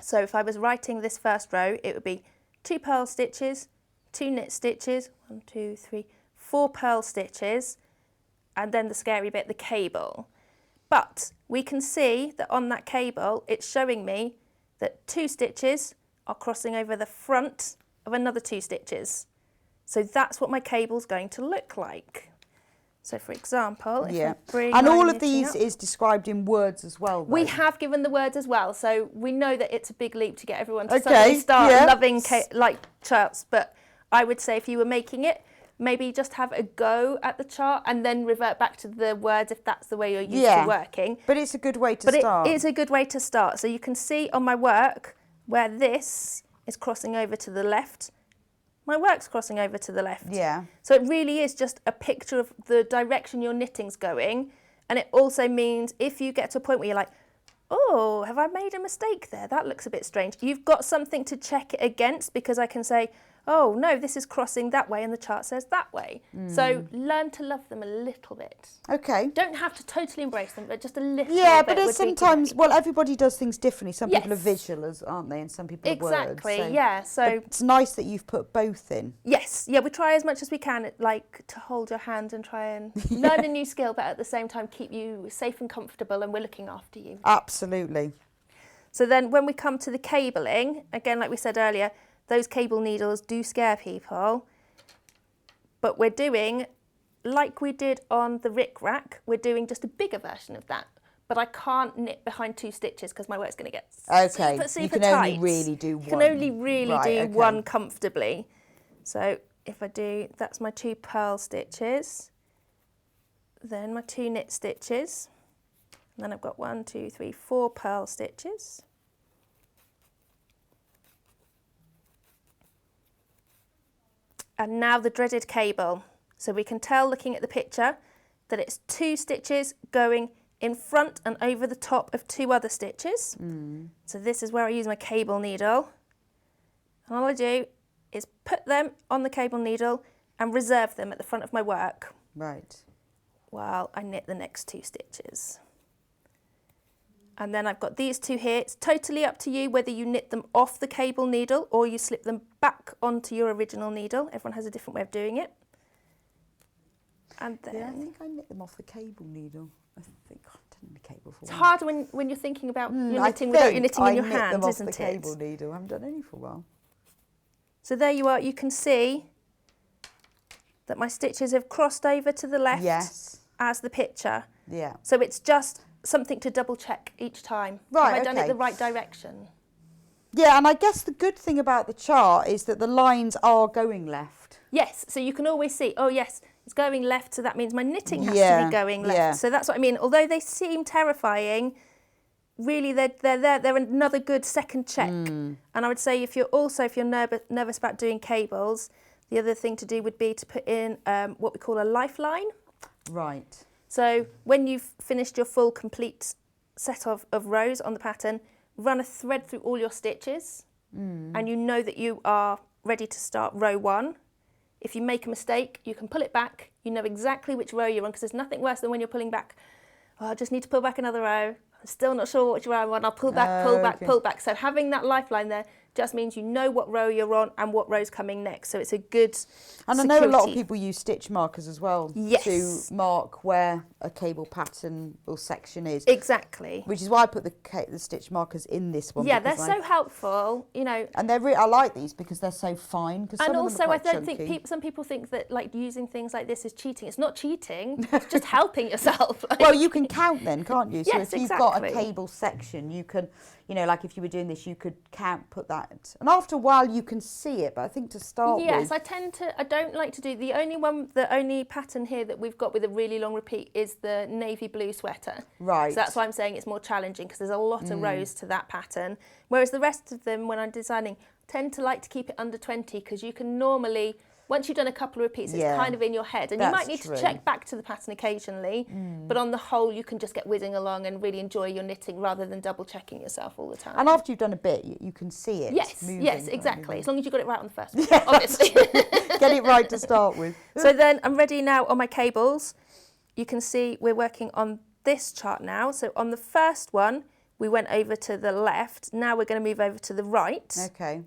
So if I was writing this first row, it would be 2 purl stitches, 2 knit stitches, 1, 2, 3, 4 purl stitches, and then the scary bit, the cable. But we can see that on that cable, it's showing me that 2 stitches are crossing over the front of another 2 stitches. So that's what my cable's going to look like. So for example, if I bring and my all of knitting these up, is described in words as well, though. we have given the words as well, so we know that it's a big leap to get everyone to suddenly start loving like charts, but I would say if you were making it, maybe just have a go at the chart and then revert back to the words if that's the way you're used to working. But it's a good way to start. It is a good way to start. So you can see on my work where this is crossing over to the left, my work's crossing over to the left. Yeah. So it really is just a picture of the direction your knitting's going. And it also means if you get to a point where you're like, oh, have I made a mistake there? That looks a bit strange. You've got something to check it against, because I can say, oh, no, this is crossing that way and the chart says that way. So learn to love them a little bit. Okay. Don't have to totally embrace them, but just a little bit. Yeah, but it's sometimes, well, everybody does things differently. Some people are visual, aren't they? And some people are words. Exactly, yeah. So it's nice that you've put both in. Yes, yeah, we try as much as we can, like, to hold your hand and try and learn a new skill, but at the same time keep you safe and comfortable, and we're looking after you. Absolutely. So then when we come to the cabling, again, like we said earlier, those cable needles do scare people, but we're doing, like we did on the Rick Rack, we're doing just a bigger version of that. But I can't knit behind 2 stitches because my work's going to get super, super you can tight. only really do one. You can only really do one comfortably. So if I do, that's my 2 purl stitches, then my 2 knit stitches, and then I've got 1, 2, 3, 4 purl stitches. And now the dreaded cable. So we can tell looking at the picture that it's 2 stitches going in front and over the top of 2 other stitches. So this is where I use my cable needle. And all I do is put them on the cable needle and reserve them at the front of my work. Right. While I knit the next 2 stitches. And then I've got these 2 here. It's totally up to you whether you knit them off the cable needle or you slip them back onto your original needle. Everyone has a different way of doing it. And then I think I knit them off the cable needle. I think I've done the cable for it's hard when you're thinking about your knitting without your knitting in your hands, isn't it? I knit them off the cable needle. I haven't done any for a while. So there you are. You can see that my stitches have crossed over to the left as the picture. Yeah. So it's just something to double check each time. Right, Have I done it the right direction? Yeah, and I guess the good thing about the chart is that the lines are going left. Yes, so you can always see, oh yes, it's going left, so that means my knitting has to be going left. Yeah. So that's what I mean. Although they seem terrifying, really they're there. They're another good second check. And I would say if you're nervous about doing cables, the other thing to do would be to put in what we call a lifeline. Right. So when you've finished your full complete set of rows on the pattern, run a thread through all your stitches and you know that you are ready to start row 1. If you make a mistake, you can pull it back. You know exactly which row you're on, because there's nothing worse than when you're pulling back. Oh, I just need to pull back another row. I'm still not sure which row I'm on. I'll pull back, pull back, pull back. So having that lifeline there just means you know what row you're on and what row's coming next. So it's a good And security. I know a lot of people use stitch markers as well Yes. to mark where a cable pattern or section is. Exactly. Which is why I put the stitch markers in this one. Yeah, they're so helpful, you know. And I like these because they're so fine. And also, I don't think some people think that like using things like this is cheating. It's not cheating. It's just helping yourself. Like, well, you can count then, can't you? So yes, if you've got a cable section, you can, you know, like if you were doing this, you could count, put that. And after a while, you can see it. But I think to start with. Yes, I don't like to do, the only pattern here that we've got with a really long repeat is the navy blue sweater. Right. So that's why I'm saying it's more challenging, because there's a lot of rows to that pattern. Whereas the rest of them, when I'm designing, tend to like to keep it under 20, because you can normally, once you've done a couple of repeats, it's kind of in your head. And you might need to check back to the pattern occasionally, but on the whole, you can just get whizzing along and really enjoy your knitting rather than double checking yourself all the time. And after you've done a bit, you can see it moving. Yes, exactly. As long as you got it right on the first one, obviously. Get it right to start with. So then I'm ready now on my cables. You can see we're working on this chart now. So on the first one, we went over to the left. Now we're going to move over to the right. Okay.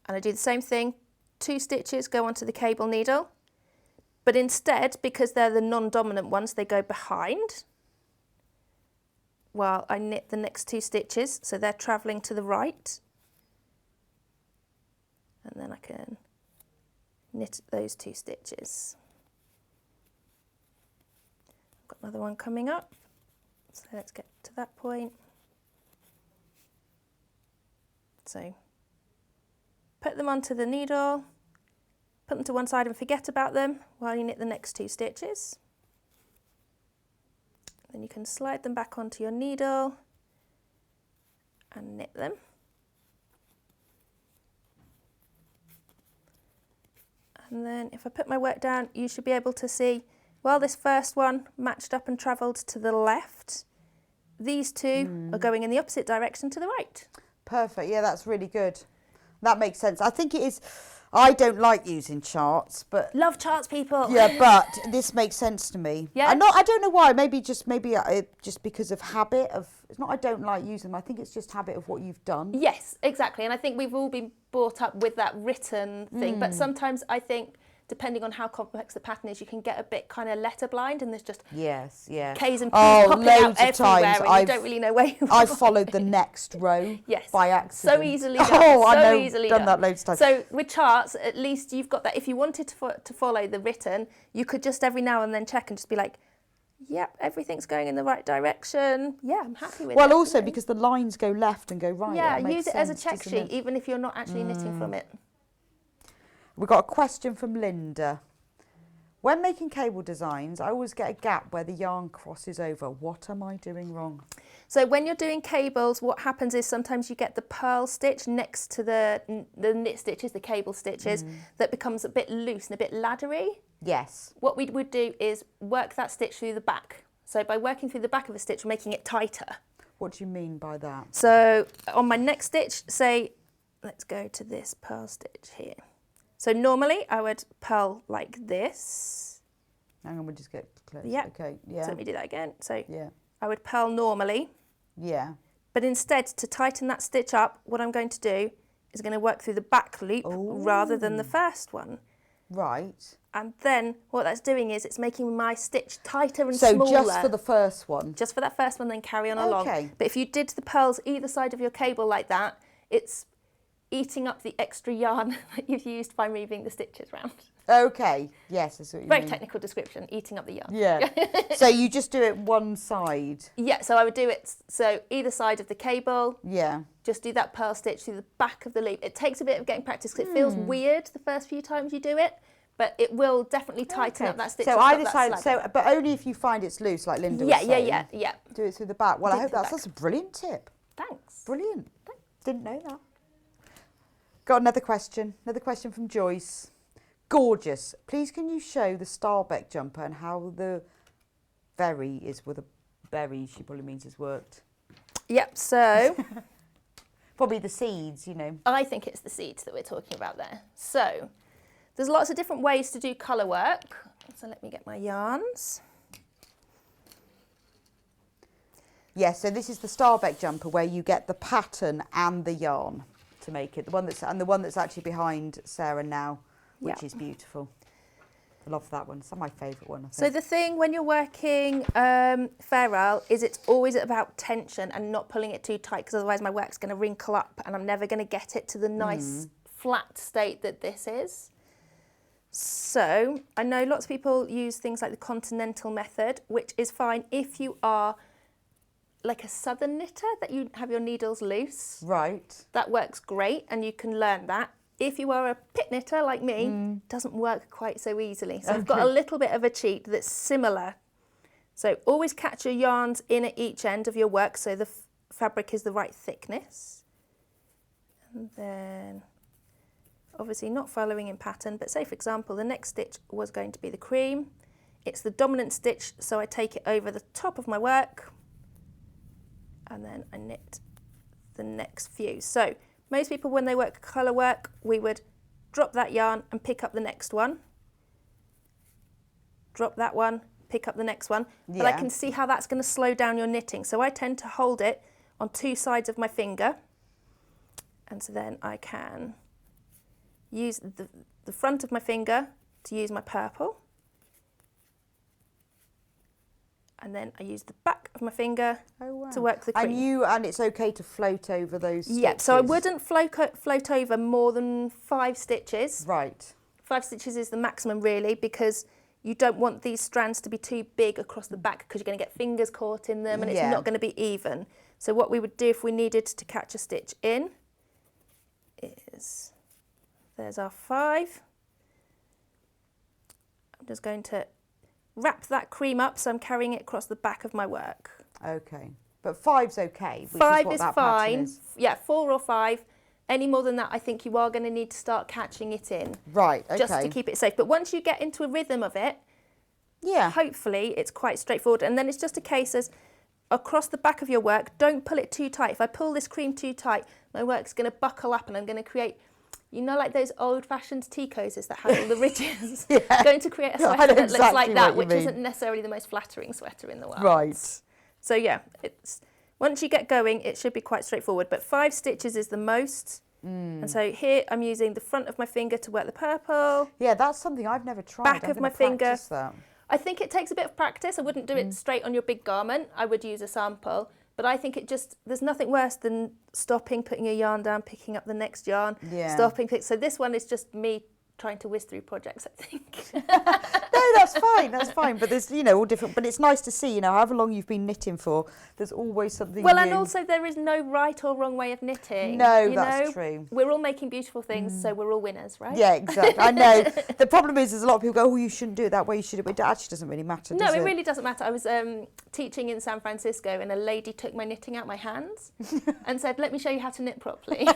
And I do the same thing. 2 stitches go onto the cable needle. But instead, because they're the non-dominant ones, they go behind while I knit the next 2 stitches. So they're travelling to the right. And then I can knit those 2 stitches. I've got another one coming up. So let's get to that point. So put them onto the needle, put them to one side and forget about them while you knit the next 2 stitches. Then you can slide them back onto your needle and knit them. And then if I put my work down, you should be able to see, well, this first one matched up and travelled to the left. These 2 are going in the opposite direction to the right. Perfect. Yeah, that's really good. That makes sense. I think it is. I don't like using charts, but love charts, people. Yeah, but this makes sense to me. Yeah. I don't know why. Maybe just because of habit of. It's not. I don't like using them. I think it's just habit of what you've done. Yes, exactly. And I think we've all been brought up with that written thing. But sometimes I think, depending on how complex the pattern is, you can get a bit kind of letter blind, and there's just K's and P's popping out loads of everywhere, times and you don't really know where you are. I followed the next row by accident. So easily done. I know. Easily done that loads of times. So with charts, at least you've got that. If you wanted to follow the written, you could just every now and then check and just be like, yep, everything's going in the right direction. Yeah, I'm happy with it. Well, also because the lines go left and go right. Yeah, it makes use it as a sense, check sheet, even if you're not actually knitting from it. We've got a question from Linda. When making cable designs, I always get a gap where the yarn crosses over. What am I doing wrong? So when you're doing cables, what happens is sometimes you get the purl stitch next to the knit stitches, the cable stitches, that becomes a bit loose and a bit laddery. Yes. What we would do is work that stitch through the back. So by working through the back of a stitch, we're making it tighter. What do you mean by that? So on my next stitch, say, let's go to this purl stitch here. So normally I would purl like this. Hang on, we'll just get close. Yeah. Okay. Yeah. So let me do that again. So yeah. I would purl normally. Yeah. But instead, to tighten that stitch up, what I'm going to do is going to work through the back loop rather than the first one. Right. And then what that's doing is it's making my stitch tighter and smaller. So just for the first one? Just for that first one, then carry on along. But if you did the purls either side of your cable like that, it's eating up the extra yarn that you've used by moving the stitches round. Okay, yes, that's what you mean. Very technical description, eating up the yarn. Yeah. So you just do it one side? Yeah, so I would do it, so either side of the cable. Yeah. Just do that purl stitch through the back of the loop. It takes a bit of getting practice because it feels weird the first few times you do it, but it will definitely tighten up that stitch. So either side, but only if you find it's loose, like Linda was saying. Yeah. Do it through the back. Well, I hope that's a brilliant tip. Thanks. Brilliant. Didn't know that. Got another question from Joyce. Gorgeous. Please can you show the Starbeck jumper and how the berry is with a berry, she probably means has worked. Yep, so probably the seeds, you know. I think it's the seeds that we're talking about there. So there's lots of different ways to do colour work. So let me get my yarns. Yes, so this is the Starbeck jumper where you get the pattern and the yarn. to make it. The one that's actually behind Sarah now, which is beautiful. I love that one. It's my favourite one, I think. So the thing when you're working ferrule is it's always about tension and not pulling it too tight, because otherwise my work's going to wrinkle up and I'm never going to get it to the nice flat state that this is. So I know lots of people use things like the continental method, which is fine if you are like a southern knitter, that you have your needles loose. Right. That works great and you can learn that. If you are a pit knitter like me, it doesn't work quite so easily. So I've got a little bit of a cheat that's similar. So always catch your yarns in at each end of your work so the fabric is the right thickness. And then obviously not following in pattern, but say for example the next stitch was going to be the cream. It's the dominant stitch, so I take it over the top of my work and then I knit the next few. So most people when they work colour work, we would drop that yarn and pick up the next one. Drop that one, pick up the next one. But I can see how that's going to slow down your knitting. So I tend to hold it on two sides of my finger. And so then I can use the front of my finger to use my purple. And then I use the back of my finger to work the cream. And it's okay to float over those stitches? Yeah, so I wouldn't float over more than 5 stitches. Right. 5 stitches is the maximum really, because you don't want these strands to be too big across the back because you're going to get fingers caught in them and it's not going to be even. So what we would do if we needed to catch a stitch in is, there's our 5. I'm just going to wrap that cream up so I'm carrying it across the back of my work. Okay, but 5's okay. 5 is fine. Yeah, 4 or 5. Any more than that, I think you are going to need to start catching it in. Right, okay. Just to keep it safe. But once you get into a rhythm of it, hopefully it's quite straightforward. And then it's just a case as across the back of your work, don't pull it too tight. If I pull this cream too tight, my work's going to buckle up and I'm going to create, you know, like those old-fashioned tea cozies that have all the ridges. Going to create a sweater that looks like that, which isn't necessarily the most flattering sweater in the world. Right. So yeah, it's once you get going, it should be quite straightforward. But 5 stitches is the most. And so here I'm using the front of my finger to work the purple. Yeah, that's something I've never tried. Back of my finger. That. I think it takes a bit of practice. I wouldn't do it straight on your big garment. I would use a sample. But I think there's nothing worse than stopping, putting your yarn down, picking up the next yarn, stopping. So this one is just me trying to whiz through projects, I think. No, that's fine. But there's, all different. But it's nice to see, however long you've been knitting for, there's always something new. And also there is no right or wrong way of knitting. No, that's true. We're all making beautiful things, so we're all winners, right? Yeah, exactly. I know. The problem is there's a lot of people go, oh, you shouldn't do it that way, you should do it. But it actually doesn't really matter, does it? No, it really doesn't matter. I was teaching in San Francisco and a lady took my knitting out my hands and said, let me show you how to knit properly.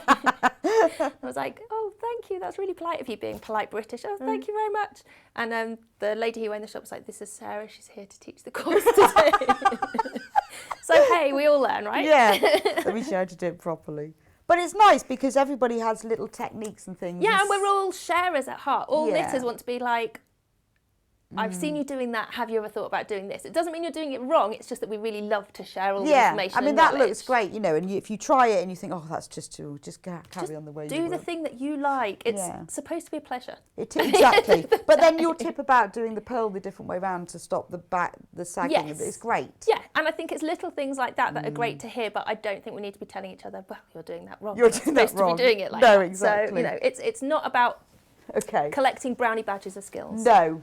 I was like, oh, thank you. That's really polite of you, being polite British. Oh, thank you very much. And the lady who owned the shop was like, this is Sarah. She's here to teach the course today. So, hey, we all learn, right? Yeah. Let me show you how to do it properly. But it's nice because everybody has little techniques and things. Yeah, and we're all sharers at heart. All knitters want to be like, I've seen you doing that. Have you ever thought about doing this? It doesn't mean you're doing it wrong. It's just that we really love to share all the information. I mean, that looks great, and if you try it and you think, oh, that's just carry on the way you do the thing that you like. It's supposed to be a pleasure. Exactly. But then your tip about doing the purl the different way around to stop the sagging of it is great. Yeah, and I think it's little things like that that are great to hear, but I don't think we need to be telling each other, well, you're doing that wrong. You're doing that wrong. Supposed to be doing it like that. No, exactly. So, it's not about collecting brownie badges of skills. No.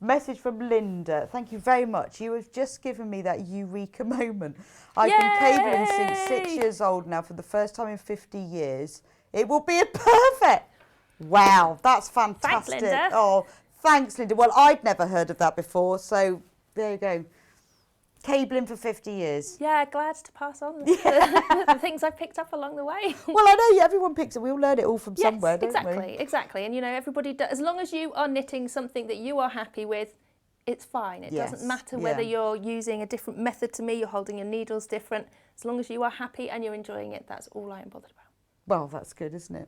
Message from Linda. Thank you very much. You have just given me that eureka moment. I've been cabling since 6 years old now for the first time in 50 years. It will be a perfect. Wow, that's fantastic. Thanks, Linda. Oh, thanks, Linda. Well, I'd never heard of that before, so there you go. Cabling for 50 years. Yeah, glad to pass on the things I've picked up along the way. Well, I know everyone picks it. We all learn it all from somewhere, don't we? Exactly. And, everybody does. As long as you are knitting something that you are happy with, it's fine. It doesn't matter whether you're using a different method to me, you're holding your needles different. As long as you are happy and you're enjoying it, that's all I am bothered about. Well, that's good, isn't it?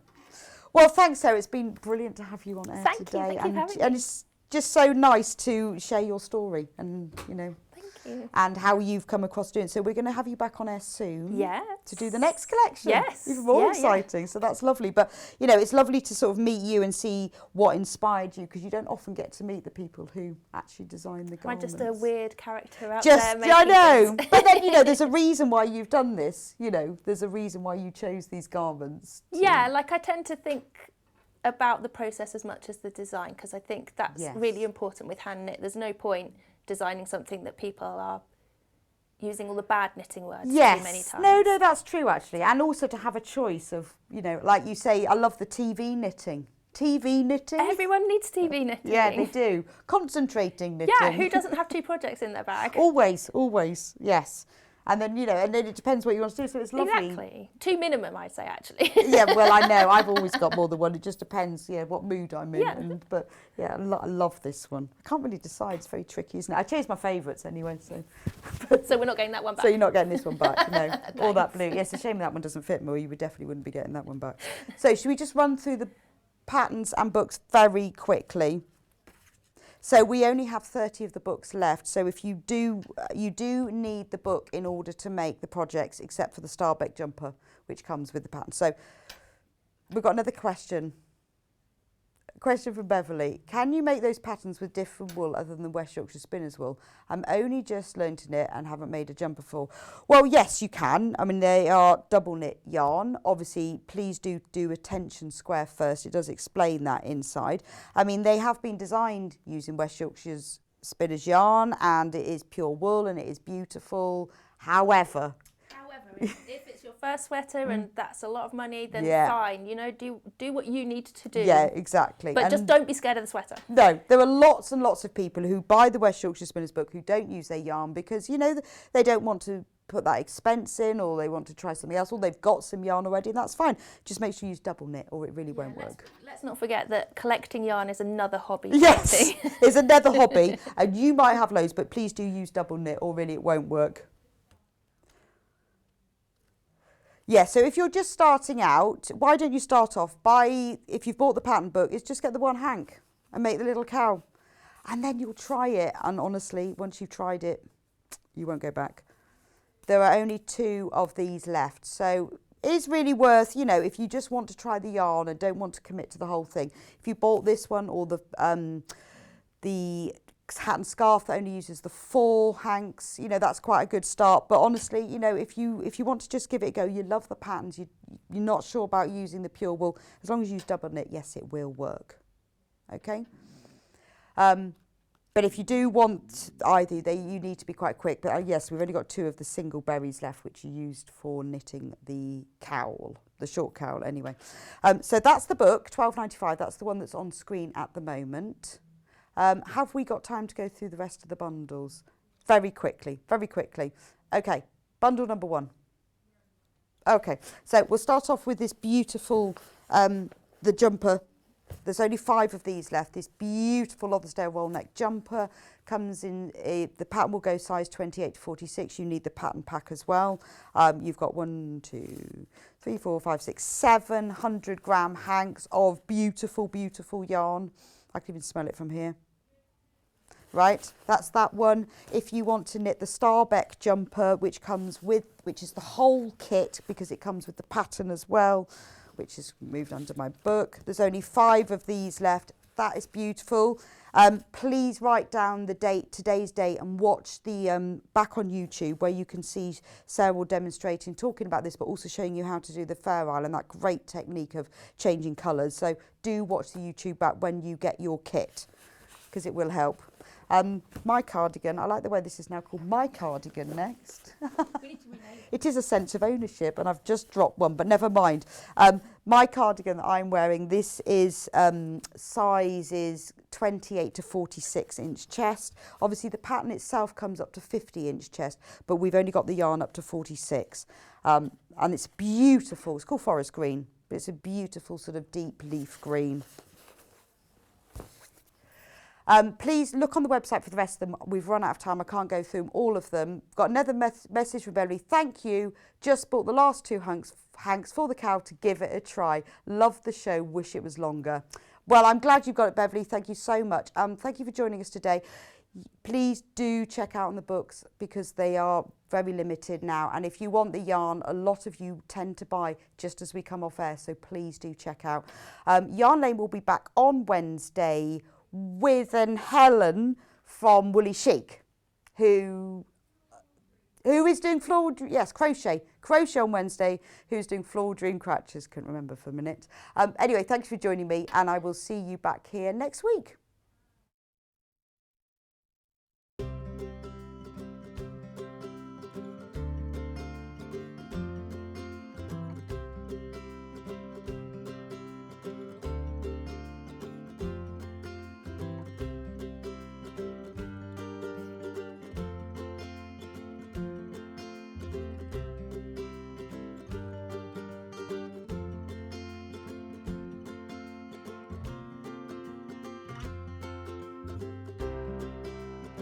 Well, thanks, Sarah. It's been brilliant to have you on air today. Thank you for having me. And it's just so nice to share your story and, Thank you. you. And how you've come across doing it. So we're going to have you back on air soon. Yes. To do the next collection. Yes. Even more Yeah, exciting. So that's lovely. But, you know, it's lovely to sort of meet you and see what inspired you, because you don't often get to meet the people who actually design the garments. I'm just a weird character out there making I know. things. But then, you know, there's a reason why you've done this. You know, there's a reason why you chose these garments. Yeah, like I tend to think about the process as much as the design, because I think that's really important with hand knit. There's no point designing something that people are using all the bad knitting words too many times. No, that's true actually. And also to have a choice of, you know, like you say, I love the TV knitting. TV knitting? Everyone needs TV knitting. Yeah, they do. Concentrating knitting. Yeah, who doesn't have 2 projects in their bag? Always, yes. And then, you know, and then it depends what you want to do, so it's lovely. Exactly. 2 minimum, I'd say, actually. Yeah, well, I know. I've always got more than one. It just depends, what mood I'm in. Yeah. But, yeah, I love this one. I can't really decide. It's very tricky, isn't it? I chose my favourites anyway, so. So we're not getting that one back. So you're not getting this one back, no. Or that blue. Yes, it's a shame that one doesn't fit more. You definitely wouldn't be getting that one back. So should we just run through the patterns and books very quickly? So we only have 30 of the books left. So if you do need the book in order to make the projects, except for the Starbeck jumper, which comes with the pattern. So we've got another question. Question from Beverly. Can you make those patterns with different wool other than the West Yorkshire Spinners wool? I'm only just learned to knit and haven't made a jumper for. Well, yes, you can. I mean, they are double knit yarn. Obviously, please do a tension square first. It does explain that inside. I mean, they have been designed using West Yorkshire's Spinners yarn, and it is pure wool and it is beautiful. However, if it's your first sweater and that's a lot of money, then fine. You know, do what you need to do. Yeah, exactly. But just don't be scared of the sweater. No, there are lots and lots of people who buy the West Yorkshire Spinners book who don't use their yarn because, you know, they don't want to put that expense in, or they want to try something else, or they've got some yarn already, and that's fine. Just make sure you use double knit or it really won't work. Let's not forget that collecting yarn is another hobby. Yes, it's another hobby, and you might have loads, but please do use double knit or really it won't work. Yeah, so if you're just starting out, why don't you start off by, if you've bought the pattern book, is just get the one hank and make the little cow. And then you'll try it. And honestly, once you've tried it, you won't go back. There are only 2 of these left. So it is really worth, you know, if you just want to try the yarn and don't want to commit to the whole thing. If you bought this one or the hat and scarf that only uses the 4 hanks, you know, that's quite a good start. But honestly, you know, if you want to just give it a go, you love the patterns, you're not sure about using the pure wool, as long as you use double knit, yes, it will work. Okay. But if you do want either, you need to be quite quick. But yes, we've only got 2 of the single berries left, which you used for knitting the cowl, the short cowl anyway. So that's the book, £12.95. That's the one that's on screen at the moment. Have we got time to go through the rest of the bundles? Very quickly. Okay, bundle number 1. Okay, so we'll start off with this beautiful, the jumper. There's only 5 of these left. This beautiful Lothersdale roll neck jumper comes in, the pattern will go size 28 to 46. You need the pattern pack as well. You've got 1, 2, 3, 4, 5, 6, 700-gram hanks of beautiful, beautiful yarn. I can even smell it from here. Right, that's that one. If you want to knit the Starbeck jumper, which is the whole kit, because it comes with the pattern as well, which is moved under my book. There's only 5 of these left. That is beautiful. Please write down the date, today's date, and watch the back on YouTube, where you can see Sarah demonstrating, talking about this, but also showing you how to do the Fair Isle, that great technique of changing colours. So do watch the YouTube back when you get your kit, because it will help. My cardigan, I like the way this is now called My Cardigan next. It is a sense of ownership, and I've just dropped one, but never mind. My cardigan that I'm wearing, this is sizes 28 to 46 inch chest. Obviously the pattern itself comes up to 50 inch chest, but we've only got the yarn up to 46. And it's beautiful. It's called forest green, but it's a beautiful sort of deep leaf green. Please look on the website for the rest of them. We've run out of time. I can't go through all of them. Got another message from Beverly. Thank you. Just bought the last 2 hanks for the cow to give it a try. Love the show. Wish it was longer. Well, I'm glad you got it, Beverly. Thank you so much. Thank you for joining us today. please do check out on the books because they are very limited now. And if you want the yarn, a lot of you tend to buy just as we come off air. So please do check out. Yarn Lane will be back on Wednesday with Helen from Woolly Chic, who is doing crochet on Wednesday, who's doing floral dream crutches. Couldn't remember for a minute. Anyway, thanks for joining me, and I will see you back here next week.